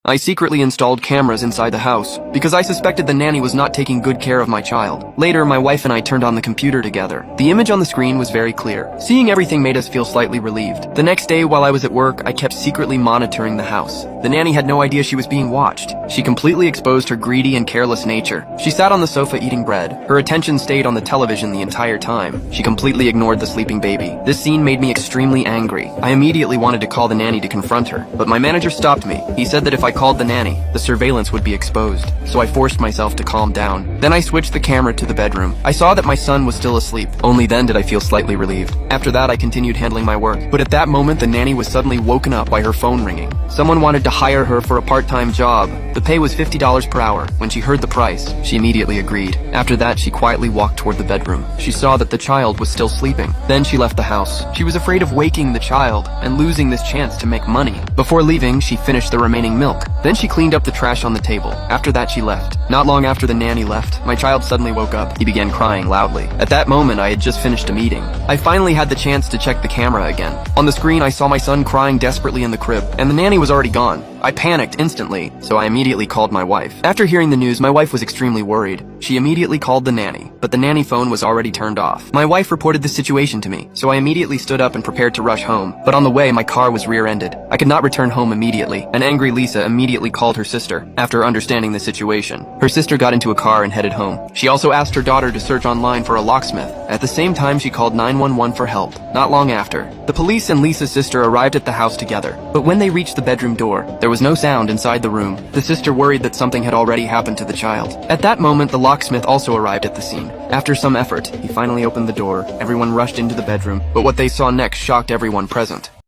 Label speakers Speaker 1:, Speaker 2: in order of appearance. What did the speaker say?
Speaker 1: I secretly installed cameras inside the house because I suspected the nanny was not taking good care of my child. Later, my wife and I turned on the computer together. The image on the screen was very clear. Seeing everything made us feel slightly relieved. The next day, while I was at work, I kept secretly monitoring the house. The nanny had no idea she was being watched. She completely exposed her greedy and careless nature. She sat on the sofa eating bread. Her attention stayed on the television the entire time. She completely ignored the sleeping baby. This scene made me extremely angry. I immediately wanted to call the nanny to confront her, but my manager stopped me. He said that if I called the nanny, the surveillance would be exposed. So I forced myself to calm down. Then I switched the camera to the bedroom. I saw that my son was still asleep. Only then did I feel slightly relieved. After that, I continued handling my work. But at that moment, the nanny was suddenly woken up by her phone ringing. Someone wanted to hire her for a part-time job. The pay was $50 per hour. When she heard the price, she immediately agreed. After that, she quietly walked toward the bedroom. She saw that the child was still sleeping. Then she left the house. She was afraid of waking the child and losing this chance to make money. Before leaving, she finished the remaining milk. Then she cleaned up the trash on the table. After that, she left. Not long after the nanny left, my child suddenly woke up. He began crying loudly. At that moment, I had just finished a meeting. I finally had the chance to check the camera again. On the screen, I saw my son crying desperately in the crib, and the nanny was already gone. I panicked instantly, so I immediately called my wife. After hearing the news, my wife was extremely worried. She immediately called the nanny, but the nanny phone was already turned off. My wife reported the situation to me, so I immediately stood up and prepared to rush home. But on the way, my car was rear-ended. I could not return home immediately. An angry Lisa immediately called her sister, after understanding the situation. Her sister got into a car and headed home. She also asked her daughter to search online for a locksmith. At the same time, she called 911 for help. Not long after, the police and Lisa's sister arrived at the house together. But when they reached the bedroom door, there was no sound inside the room. The sister worried that something had already happened to the child. At that moment, the locksmith also arrived at the scene. After some effort, he finally opened the door. Everyone rushed into the bedroom, but what they saw next shocked everyone present.